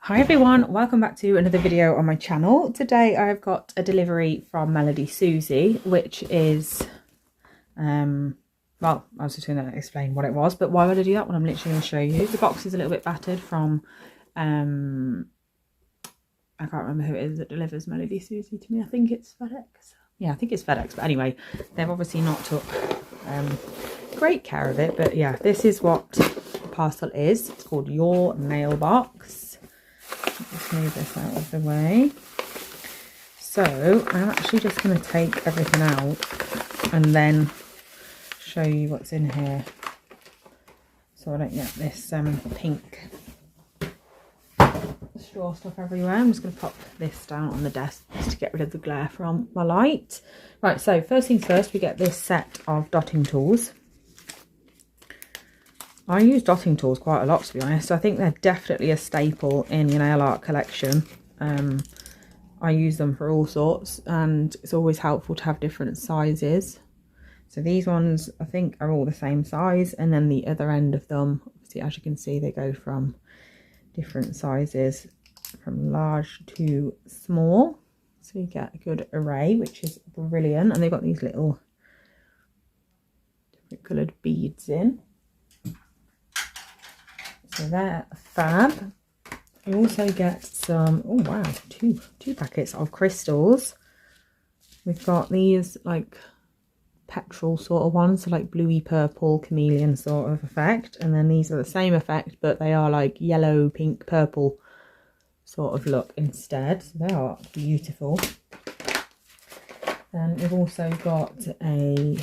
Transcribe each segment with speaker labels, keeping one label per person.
Speaker 1: Hi everyone, welcome back to another video on my channel. Today I've got a delivery from Melody Susie, which is, well, I was just going to explain what it was, but why would I do that when I'm literally going to show you? The box is a little bit battered from, I can't remember who it is that delivers Melody Susie to me. I think it's FedEx. Yeah, I think it's FedEx, but anyway, they've obviously not took great care of it, but yeah, this is what the parcel is. It's called Your Mailbox. Just move this out of the way. So I'm actually just going to take everything out and then show you what's in here, so I don't get this pink straw stuff everywhere. I'm just going to pop this down on the desk just to get rid of the glare from my light. Right, so first things first, we get this set of dotting tools. I use dotting tools quite a lot, to be honest. I think they're definitely a staple in your nail art collection. I use them for all sorts, and it's always helpful to have different sizes. So these ones I think are all the same size, and then the other end of them, obviously, as you can see, they go from different sizes, from large to small. So you get a good array, which is brilliant. And they've got these little different coloured beads in. So they're fab. You also get some, oh wow, two packets of crystals. We've got these like petrol sort of ones, so like bluey purple chameleon sort of effect. And then these are the same effect, but they are like yellow, pink, purple sort of look instead. So they are beautiful. Then we've also got a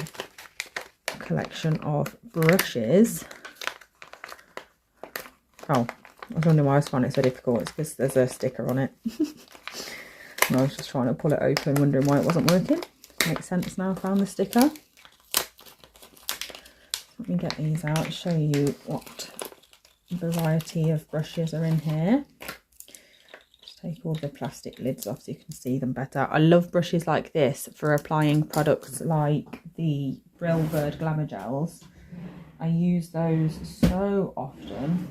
Speaker 1: collection of brushes. Oh, I was wondering why I was finding it so difficult. It's because there's a sticker on it. And I was just trying to pull it open, wondering why it wasn't working. Makes sense now, I found the sticker. Let me get these out, show you what variety of brushes are in here. Just take all the plastic lids off so you can see them better. I love brushes like this for applying products like the Brill Bird Glamour Gels. I use those so often.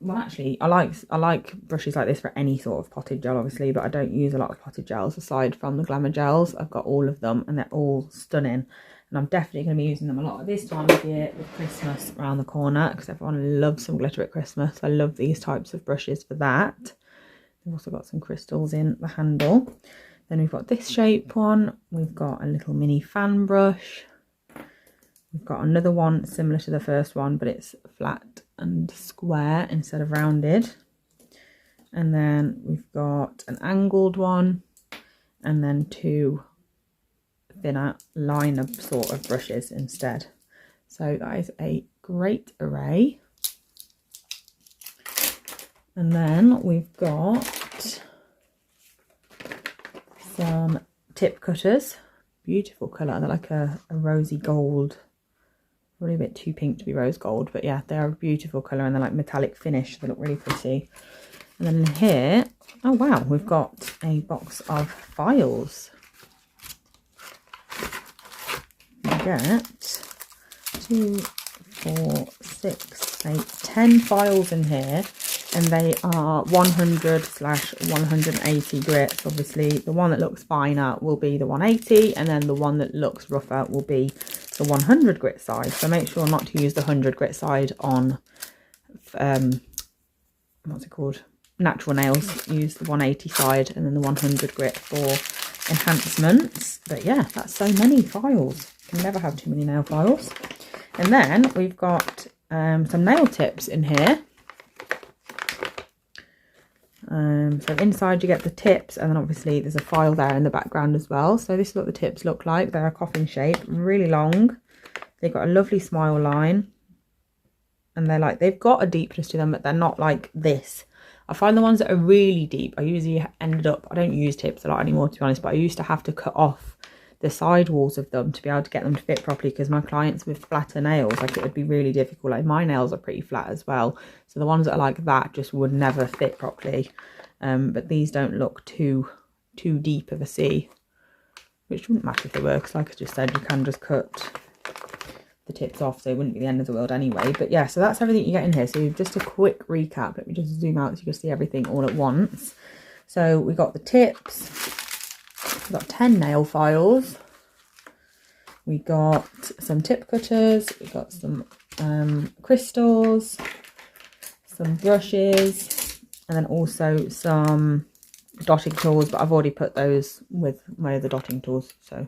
Speaker 1: Well, actually, I like brushes like this for any sort of potted gel, obviously, but I don't use a lot of potted gels aside from the Glamour Gels. I've got all of them, and they're all stunning. And I'm definitely going to be using them a lot at this time of year with Christmas around the corner, because everyone loves some glitter at Christmas. I love these types of brushes for that. They've also got some crystals in the handle. Then we've got this shape one. We've got a little mini fan brush. We've got another one similar to the first one, but it's flat and square instead of rounded. And then we've got an angled one, and then two thinner liner sort of brushes instead. So that is a great array. And then we've got some tip cutters. Beautiful colour. They're like a rosy gold. Probably a bit too pink to be rose gold, but yeah, they're a beautiful colour, and they're like metallic finish. They look really pretty. And then here, oh wow, we've got a box of files. You get 2, 4, 6, 8, 10 files in here, and they are 100/180 grits. Obviously, the one that looks finer will be the 180, and then the one that looks rougher will be the 100 grit side. So make sure not to use the 100 grit side on what's it called, natural nails. Use the 180 side and then the 100 grit for enhancements. But yeah, that's so many files. You can never have too many nail files. And then we've got some nail tips in here. So inside you get the tips, and then obviously there's a file there in the background as well. So this is what the tips look like. They're a coffin shape, really long. They've got a lovely smile line, and they've got a deepness to them, but they're not like this. I find the ones that are really deep, I usually ended up, I don't use tips a lot anymore, to be honest, but I used to have to cut off the side walls of them to be able to get them to fit properly, because my clients with flatter nails, like, it would be really difficult. Like, my nails are pretty flat as well, so the ones that are like that just would never fit properly. But these don't look too deep of a C, which wouldn't matter if they were, because like I just said, you can just cut the tips off, so it wouldn't be the end of the world anyway. But yeah, so that's everything you get in here. So just a quick recap. Let me just zoom out so you can see everything all at once. So we got the tips, we got 10 nail files, we got some tip cutters, we got some crystals, some brushes, and then also some dotting tools, but I've already put those with my other dotting tools, so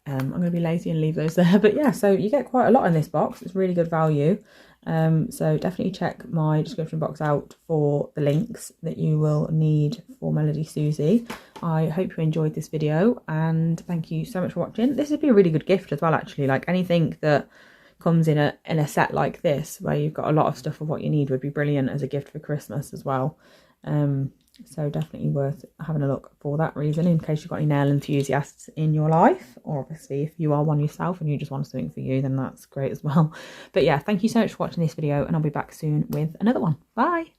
Speaker 1: I'm going to be lazy and leave those there. But yeah, so you get quite a lot in this box. It's really good value. So definitely check my description box out for the links that you will need for Melody Susie. I hope you enjoyed this video, and thank you so much for watching. This would be a really good gift as well, actually. Like anything that comes in a set like this, where you've got a lot of stuff of what you need, would be brilliant as a gift for Christmas as well. So definitely worth having a look for that reason, in case you've got any nail enthusiasts in your life, or obviously if you are one yourself and you just want something for you, then that's great as well. But yeah, thank you so much for watching this video, and I'll be back soon with another one. Bye.